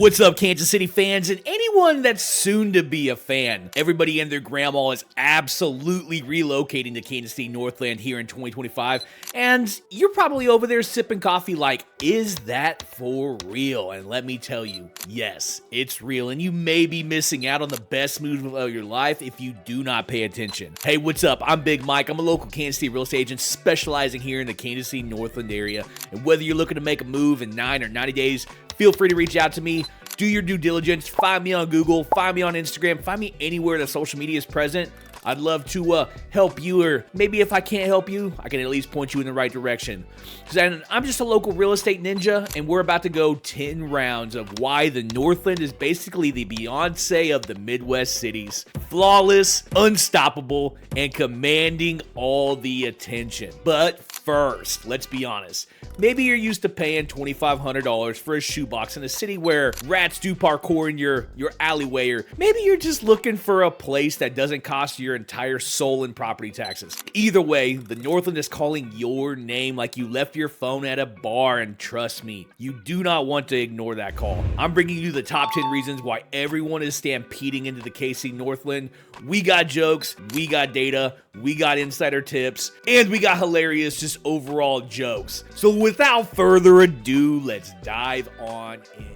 What's up, Kansas City fans and anyone that's soon to be a fan? Everybody and their grandma is absolutely relocating to Kansas City Northland here in 2025, and you're probably over there sipping coffee like, is that for real? And let me tell you, yes, it's real, and you may be missing out on the best move of your life if you do not pay attention. Hey, what's up? I'm Big Mike. I'm a local Kansas City real estate agent specializing here in the Kansas City Northland area, and whether you're looking to make a move in 9 or 90 days, feel free to reach out to me. Do your due diligence. Find me on Google. Find me on Instagram. Find me anywhere that social media is present. I'd love to help you, or maybe if I can't help you, I can at least point you in the right direction. Because I'm just a local real estate ninja, and we're about to go 10 rounds of why the Northland is basically the Beyonce of the Midwest cities. Flawless, unstoppable, and commanding all the attention. But first, let's be honest. Maybe you're used to paying $2,500 for a shoebox in a city where rats do parkour in your alleyway, or maybe you're just looking for a place that doesn't cost your entire soul in property taxes. Either way, the Northland is calling your name like you left your phone at a bar, and trust me, you do not want to ignore that call. I'm bringing you the top 10 reasons why everyone is stampeding into the KC Northland. We got jokes, we got data, we got insider tips, and we got hilarious just overall jokes. So without further ado, let's dive on in.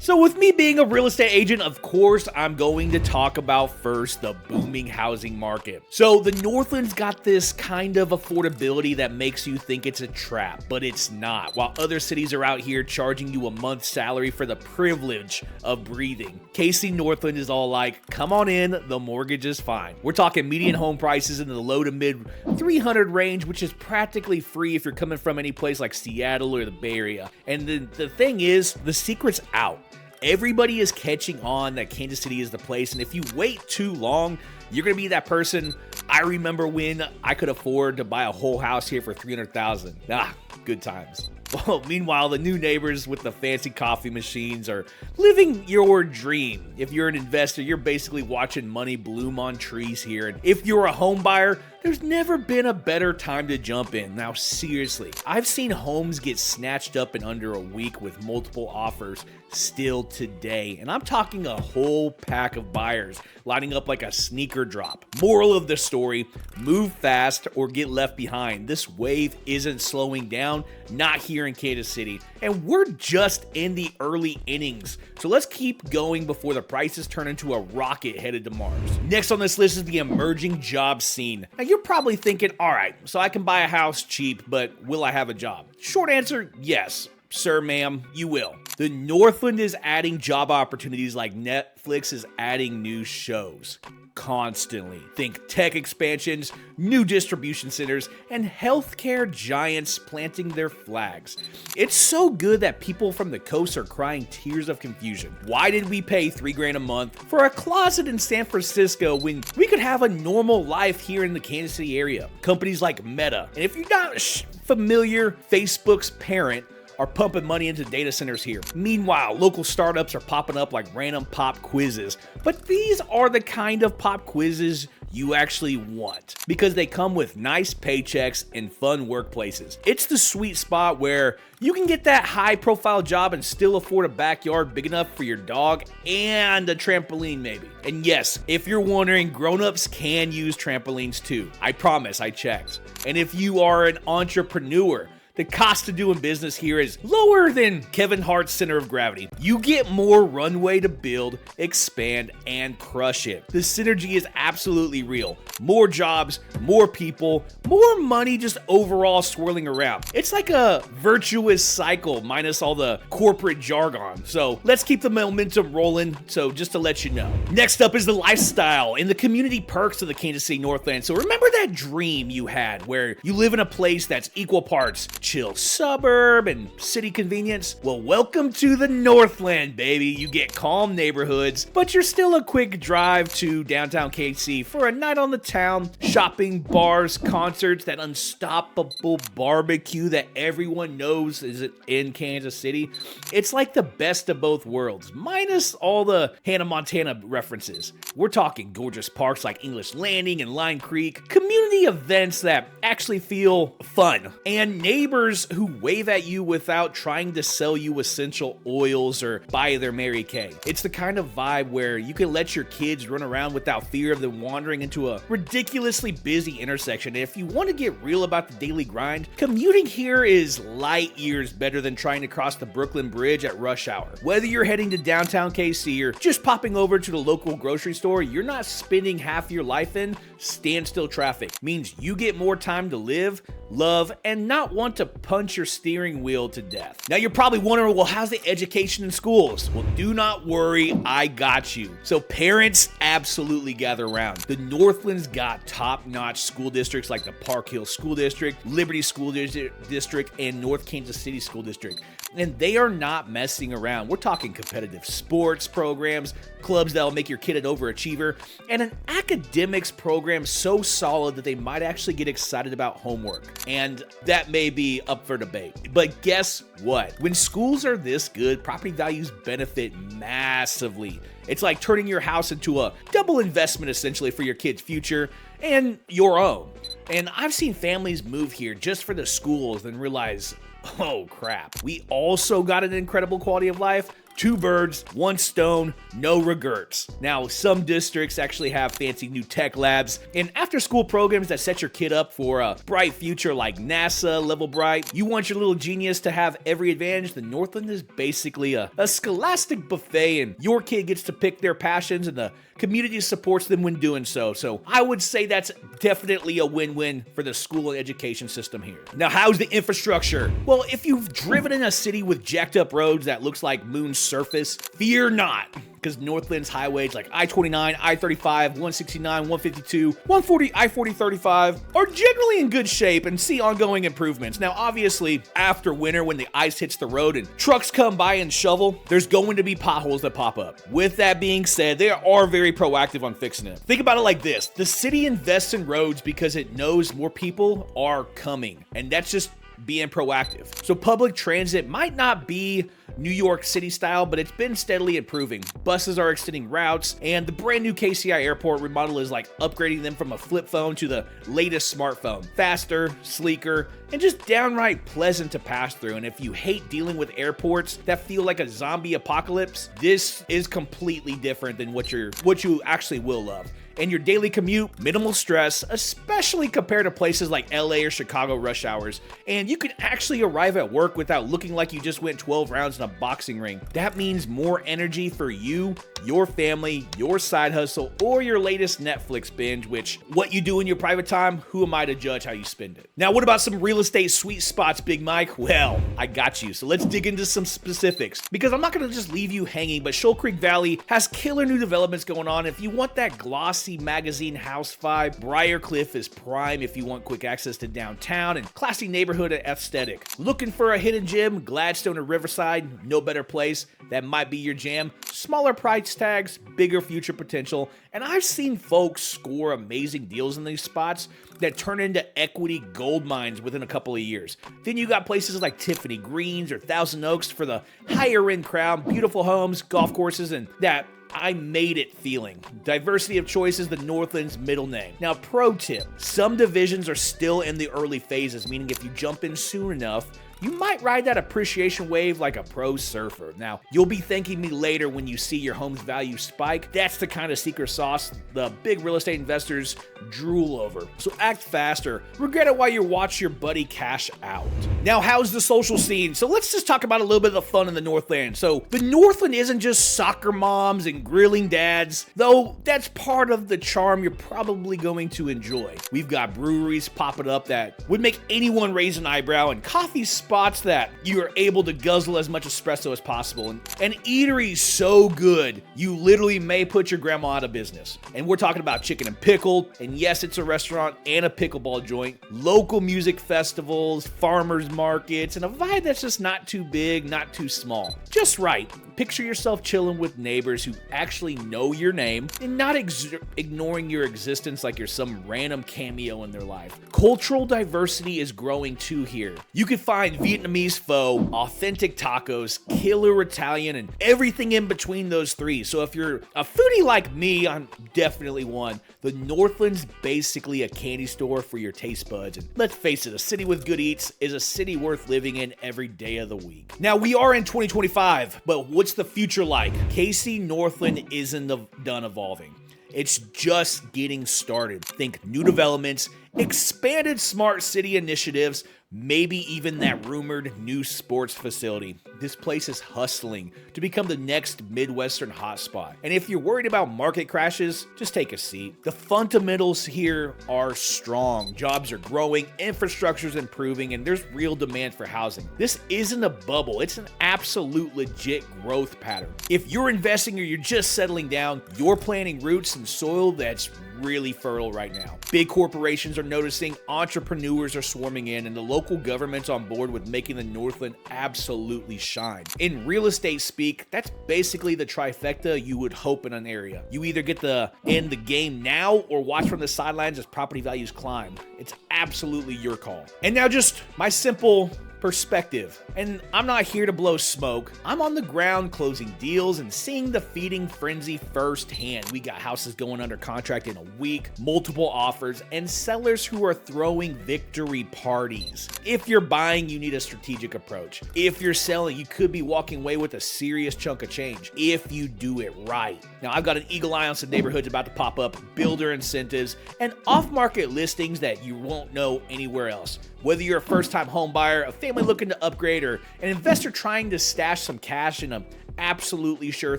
So with me being a real estate agent, of course, I'm going to talk about first the booming housing market. So the Northland's got this kind of affordability that makes you think it's a trap, but it's not. While other cities are out here charging you a month's salary for the privilege of breathing, KC Northland is all like, come on in, the mortgage is fine. We're talking median home prices in the low to mid 300 range, which is practically free if you're coming from any place like Seattle or the Bay Area. And the thing is, the secret's out. Everybody is catching on that Kansas City is the place, and if you wait too long, you're going to be that person. I remember when I could afford to buy a whole house here for $300,000. Good times. Well, meanwhile, the new neighbors with the fancy coffee machines are living your dream. If you're an investor, you're basically watching money bloom on trees here. And if you're a home buyer, there's never been a better time to jump in. Now, seriously, I've seen homes get snatched up in under a week with multiple offers still today. And I'm talking a whole pack of buyers lining up like a sneaker drop. Moral of the story, move fast or get left behind. This wave isn't slowing down, not here in Kansas City. And we're just in the early innings. So let's keep going before the prices turn into a rocket headed to Mars. Next on this list is the emerging job scene. Now you're probably thinking, all right, so I can buy a house cheap, but will I have a job? Short answer, yes. Sir, ma'am, you will. The Northland is adding job opportunities like Netflix is adding new shows constantly. Think tech expansions, new distribution centers, and healthcare giants planting their flags. It's so good that people from the coast are crying tears of confusion. Why did we pay $3,000 a month for a closet in San Francisco when we could have a normal life here in the Kansas City area? Companies like Meta, and if you're not familiar, Facebook's parent, are pumping money into data centers here. Meanwhile, local startups are popping up like random pop quizzes. But these are the kind of pop quizzes you actually want because they come with nice paychecks and fun workplaces. It's the sweet spot where you can get that high profile job and still afford a backyard big enough for your dog and a trampoline maybe. And yes, if you're wondering, grown-ups can use trampolines too. I promise, I checked. And if you are an entrepreneur, the cost of doing business here is lower than Kevin Hart's center of gravity. You get more runway to build, expand, and crush it. The synergy is absolutely real. More jobs, more people, more money just overall swirling around. It's like a virtuous cycle minus all the corporate jargon. So let's keep the momentum rolling. So just to let you know. Next up is the lifestyle and the community perks of the Kansas City Northland. So remember that dream you had where you live in a place that's equal parts chill suburb and city convenience? Well, welcome to the Northland, baby. You get calm neighborhoods, but you're still a quick drive to downtown KC for a night on the town, shopping, bars, concerts, that unstoppable barbecue that everyone knows is in Kansas City. It's like the best of both worlds, minus all the Hannah Montana references. We're talking gorgeous parks like English Landing and Line Creek, community events that actually feel fun, and neighborhoods neighbors who wave at you without trying to sell you essential oils or buy their Mary Kay. It's the kind of vibe where you can let your kids run around without fear of them wandering into a ridiculously busy intersection. And if you want to get real about the daily grind, commuting here is light years better than trying to cross the Brooklyn Bridge at rush hour. Whether you're heading to downtown KC or just popping over to the local grocery store, you're not spending half your life in standstill traffic. Means you get more time to live, love, and not want to punch your steering wheel to death. Now you're probably wondering, well, how's the education in schools? Well, do not worry, I got you. So parents, absolutely gather around. The Northland's got top-notch school districts like the Park Hill School District, Liberty School District, and North Kansas City School District. And they are not messing around. We're talking competitive sports programs, clubs that'll make your kid an overachiever, and an academics program so solid that they might actually get excited about homework. And that may be up for debate. But guess what? When schools are this good, property values benefit massively. It's like turning your house into a double investment essentially for your kid's future and your own. And I've seen families move here just for the schools and realize, oh crap, we also got an incredible quality of life. 2 birds, 1 stone, no regrets. Now, some districts actually have fancy new tech labs and after-school programs that set your kid up for a bright future like NASA level bright. You want your little genius to have every advantage? The Northland is basically a scholastic buffet, and your kid gets to pick their passions and the community supports them when doing so. So I would say that's definitely a win-win for the school and education system here. Now, how's the infrastructure? Well, if you've driven in a city with jacked up roads that looks like moon's surface, fear not, because Northland's highways like I-29, I-35, 169, 152, 140, I-40-35 are generally in good shape and see ongoing improvements. Now, obviously, after winter when the ice hits the road and trucks come by and shovel, there's going to be potholes that pop up. With that being said, they are very proactive on fixing it. Think about it like this. The city invests in roads because it knows more people are coming, and that's just being proactive. So public transit might not be New York City style, but it's been steadily improving. Buses are extending routes, and the brand new KCI airport remodel is like upgrading them from a flip phone to the latest smartphone. Faster, sleeker, and just downright pleasant to pass through. And if you hate dealing with airports that feel like a zombie apocalypse, this is completely different than what you actually will love. And your daily commute, minimal stress, especially compared to places like LA or Chicago rush hours. And you can actually arrive at work without looking like you just went 12 rounds in a boxing ring. That means more energy for you, your family, your side hustle, or your latest Netflix binge, which what you do in your private time, who am I to judge how you spend it? Now, what about some real estate sweet spots, Big Mike? Well, I got you. So let's dig into some specifics, because I'm not going to just leave you hanging, but Shoal Creek Valley has killer new developments going on. If you want that glossy magazine house vibe, Briarcliff is prime if you want quick access to downtown and classy neighborhood aesthetic. Looking for a hidden gem? Gladstone or Riverside, no better place. That might be your jam. Smaller price tags, bigger future potential, and I've seen folks score amazing deals in these spots that turn into equity gold mines within a couple of years. Then you got places like Tiffany Greens or Thousand Oaks for the higher end crowd, beautiful homes, golf courses, and that I made it feeling. Diversity of choice is the Northland's middle name. Now, pro tip, some divisions are still in the early phases, meaning if you jump in soon enough, you might ride that appreciation wave like a pro surfer. Now, you'll be thanking me later when you see your home's value spike. That's the kind of secret sauce the big real estate investors drool over. So act fast or regret it while you watch your buddy cash out. Now, how's the social scene? So let's just talk about a little bit of the fun in the Northland. So the Northland isn't just soccer moms and grilling dads, though that's part of the charm you're probably going to enjoy. We've got breweries popping up that would make anyone raise an eyebrow, and coffee spots that you are able to guzzle as much espresso as possible, and eateries so good you literally may put your grandma out of business. And we're talking about Chicken and Pickle, and yes, it's a restaurant and a pickleball joint, local music festivals, farmers markets, and a vibe that's just not too big, not too small, just right. Picture yourself chilling with neighbors who actually know your name and not ignoring your existence like you're some random cameo in their life. Cultural diversity is growing too here. You can find find Vietnamese pho, authentic tacos, killer Italian, and everything in between those three. So if you're a foodie like me, I'm definitely one. The Northland's basically a candy store for your taste buds. And let's face it, a city with good eats is a city worth living in every day of the week. Now, we are in 2025, but what's the future like? KC Northland isn't done evolving. It's just getting started. Think new developments, expanded smart city initiatives, maybe even that rumored new sports facility. This place is hustling to become the next Midwestern hotspot. And if you're worried about market crashes, just take a seat. The fundamentals here are strong. Jobs are growing, infrastructure's improving, and there's real demand for housing. This isn't a bubble, it's an absolute legit growth pattern. If you're investing or you're just settling down, you're planting roots in soil that's really fertile right now. Big corporations are noticing, entrepreneurs are swarming in, and the local government's on board with making the Northland absolutely shine. In real estate speak, that's basically the trifecta you would hope in an area. You either get to end the game now or watch from the sidelines as property values climb. It's absolutely your call. And now just my simple perspective. And I'm not here to blow smoke. I'm on the ground closing deals and seeing the feeding frenzy firsthand. We got houses going under contract in a week, multiple offers, and sellers who are throwing victory parties. If you're buying, you need a strategic approach. If you're selling, you could be walking away with a serious chunk of change if you do it right. Now, I've got an eagle eye on some neighborhoods about to pop up, builder incentives, and off-market listings that you won't know anywhere else. Whether you're a first-time home buyer, a family looking to upgrade, or an investor trying to stash some cash in a absolutely sure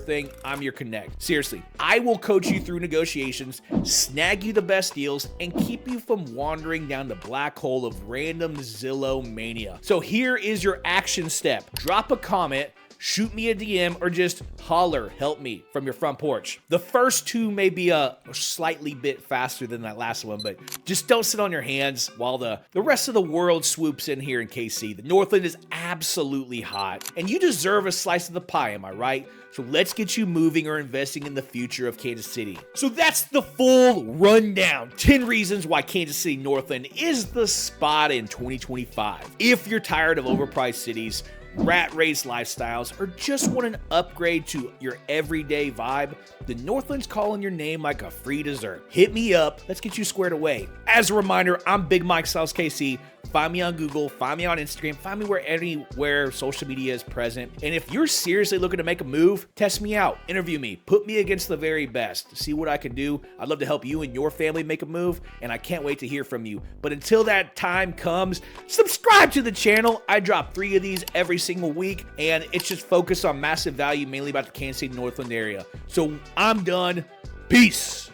thing, I'm your connect. Seriously, I will coach you through negotiations, snag you the best deals, and keep you from wandering down the black hole of random Zillow mania. So here is your action step. Drop a comment, shoot me a DM, or just holler, help me, from your front porch. The first two may be a slightly bit faster than that last one, but just don't sit on your hands while the rest of the world swoops in here in KC. The Northland is absolutely hot, and you deserve a slice of the pie, am I right? So let's get you moving or investing in the future of Kansas City. So that's the full rundown. 10 reasons why Kansas City Northland is the spot in 2025. If you're tired of overpriced cities, rat race lifestyles, or just want an upgrade to your everyday vibe, the Northland's calling your name like a free dessert. Hit me up. Let's get you squared away. As a reminder, I'm bigmikesellskc. Find me on Google, find me on Instagram, find me anywhere social media is present. And if you're seriously looking to make a move, test me out, interview me, put me against the very best, see what I can do. I'd love to help you and your family make a move, and I can't wait to hear from you. But until that time comes, subscribe to the channel. I drop 3 of these every single week, and it's just focused on massive value, mainly about the Kansas City Northland area. So I'm done. Peace.